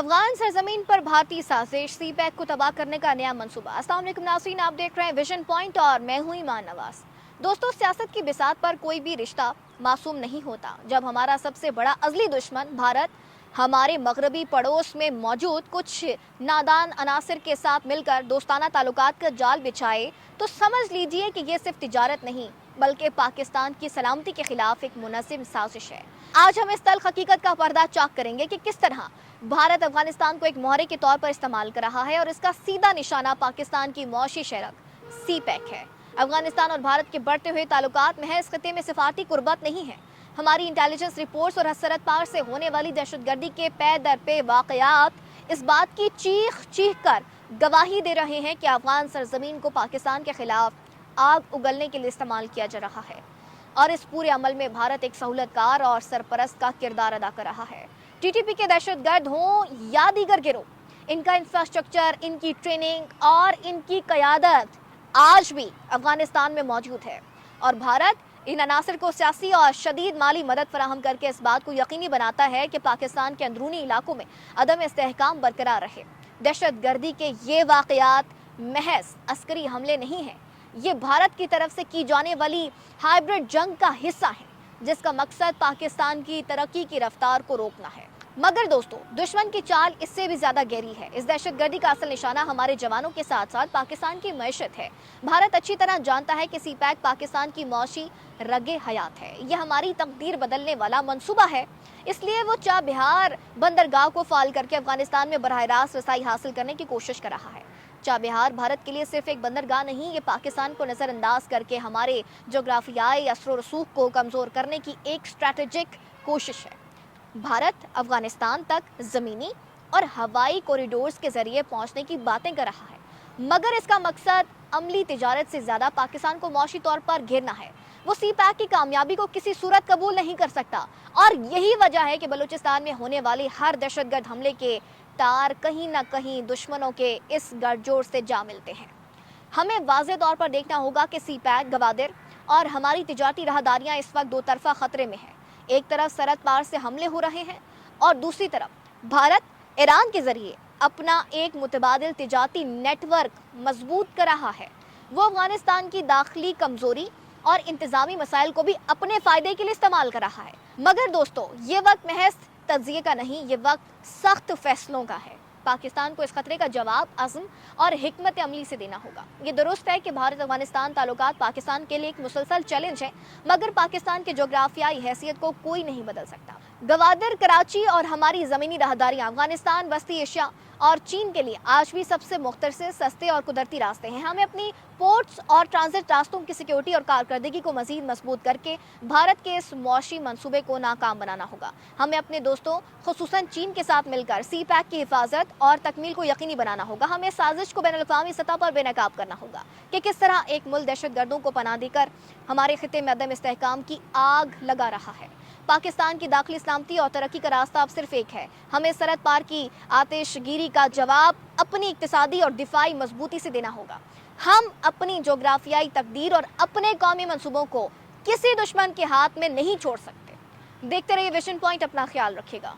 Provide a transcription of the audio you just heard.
افغان سرزمین پر بھارتی سازش سی پیک کو تباہ کرنے کا نیا منصوبہ۔ السلام علیکم ناظرین، آپ دیکھ رہے ہیں ویژن پوائنٹ اور میں ہوں ایمان نواز۔ دوستو، سیاست کی بساط پر کوئی بھی رشتہ معصوم نہیں ہوتا۔ جب ہمارا سب سے بڑا ازلی دشمن بھارت ہمارے مغربی پڑوس میں موجود کچھ نادان عناصر کے ساتھ مل کر دوستانہ تعلقات کا جال بچھائے تو سمجھ لیجئے کہ یہ صرف تجارت نہیں بلکہ پاکستان کی سلامتی کے خلاف ایک منظم سازش ہے۔ آج ہم اس تلخ حقیقت کا پردہ چاک کریں گے کہ کس طرح بھارت افغانستان کو ایک محرک کے طور پر استعمال کر رہا ہے اور اس کا سیدھا نشانہ پاکستان کی معاشی شرک سی پیک ہے۔ افغانستان اور بھارت کے بڑھتے ہوئے تعلقات محض خطے میں سفارتی قربت نہیں ہیں۔ ہماری انٹیلیجنس رپورٹس اور حسرت پار سے ہونے والی دہشت گردی کے پے در پے واقعات اس بات کی چیخ چیخ کر گواہی دے رہے ہیں کہ افغان سرزمین کو پاکستان کے خلاف آگ اگلنے کے لیے استعمال کیا جا رہا ہے، اور اس پورے عمل میں بھارت ایک سہولت کار اور سرپرست کا کردار ادا کر رہا ہے۔ ٹی ٹی پی کے دہشت گرد ہوں یا دیگر گروہ، ان کا انفراسٹرکچر، ان کی ٹریننگ اور ان کی قیادت آج بھی افغانستان میں موجود ہے، اور بھارت ان عناصر کو سیاسی اور شدید مالی مدد فراہم کر کے اس بات کو یقینی بناتا ہے کہ پاکستان کے اندرونی علاقوں میں عدم استحکام برقرار رہے۔ دہشت گردی کے یہ واقعات محض عسکری حملے نہیں ہیں، یہ بھارت کی طرف سے کی جانے والی ہائبرڈ جنگ کا حصہ ہے جس کا مقصد پاکستان کی ترقی کی رفتار کو روکنا ہے۔ مگر دوستو، دشمن کی چال اس سے بھی زیادہ گہری ہے۔ اس دہشت گردی کا اصل نشانہ ہمارے جوانوں کے ساتھ ساتھ پاکستان کی معیشت ہے۔ بھارت اچھی طرح جانتا ہے کہ سی پیک پاکستان کی معاشی رگ حیات ہے، یہ ہماری تقدیر بدلنے والا منصوبہ ہے۔ اس لیے وہ چابہار بندرگاہ کو فعال کر کے افغانستان میں براہ راست رسائی حاصل کرنے کی کوشش کر رہا ہے۔ چابہار بھارت کے لیے صرف ایک بندرگاہ نہیں، یہ پاکستان کو نظر انداز کر کے ہمارے جغرافیائی اثر و رسوخ کو کمزور کرنے کی ایک اسٹریٹجک کوشش ہے۔ بھارت افغانستان تک زمینی اور ہوائی کوریڈورز کے ذریعے پہنچنے کی باتیں کر رہا ہے، مگر اس کا مقصد عملی تجارت سے زیادہ پاکستان کو معاشی طور پر گھیرنا ہے۔ وہ سی پیک کی کامیابی کو کسی صورت قبول نہیں کر سکتا، اور یہی وجہ ہے کہ بلوچستان میں ہونے والی ہر دہشت گرد حملے کے تار کہیں نہ کہیں دشمنوں کے اس گٹھ جوڑ سے جا ملتے ہیں۔ ہمیں واضح طور پر دیکھنا ہوگا کہ سی پیک، گوادر اور ہماری تجارتی راہداریاں اس وقت دو طرفہ خطرے میں ہیں۔ ایک طرف سرحد پار سے حملے ہو رہے ہیں اور دوسری طرف بھارت ایران کے ذریعے اپنا ایک متبادل تجارتی نیٹ ورک مضبوط کر رہا ہے۔ وہ افغانستان کی داخلی کمزوری اور انتظامی مسائل کو بھی اپنے فائدے کے لیے استعمال کر رہا ہے۔ مگر دوستو، یہ وقت محض تجزیے کا نہیں، یہ وقت سخت فیصلوں کا ہے۔ پاکستان کو اس خطرے کا جواب عزم اور حکمت عملی سے دینا ہوگا۔ یہ درست ہے کہ بھارت افغانستان تعلقات پاکستان کے لیے ایک مسلسل چیلنج ہے، مگر پاکستان کے جغرافیائی حیثیت کو کوئی نہیں بدل سکتا۔ گوادر، کراچی اور ہماری زمینی راہداریاں افغانستان، وسطی ایشیا اور چین کے لیے آج بھی سب سے مختصر، سستے اور قدرتی راستے ہیں۔ ہمیں اپنی پورٹس اور ٹرانزٹ راستوں کی سیکیورٹی اور کارکردگی کو مزید مضبوط کر کے بھارت کے اس معاشی منصوبے کو ناکام بنانا ہوگا۔ ہمیں اپنے دوستوں خصوصاً چین کے ساتھ مل کر سی پیک کی حفاظت اور تکمیل کو یقینی بنانا ہوگا۔ ہمیں سازش کو بین الاقوامی سطح پر بے نقاب کرنا ہوگا کہ کس طرح ایک ملک دہشت گردوں کو پناہ دے کر ہمارے خطے میں عدم استحکام کی آگ لگا رہا ہے۔ پاکستان کی داخلی سلامتی اور ترقی کا راستہ اب صرف ایک ہے۔ ہمیں سرحد پار کی آتش گیری کا جواب اپنی اقتصادی اور دفاعی مضبوطی سے دینا ہوگا۔ ہم اپنی جغرافیائی تقدیر اور اپنے قومی منصوبوں کو کسی دشمن کے ہاتھ میں نہیں چھوڑ سکتے۔ دیکھتے رہیے ویژن پوائنٹ، اپنا خیال رکھیے گا۔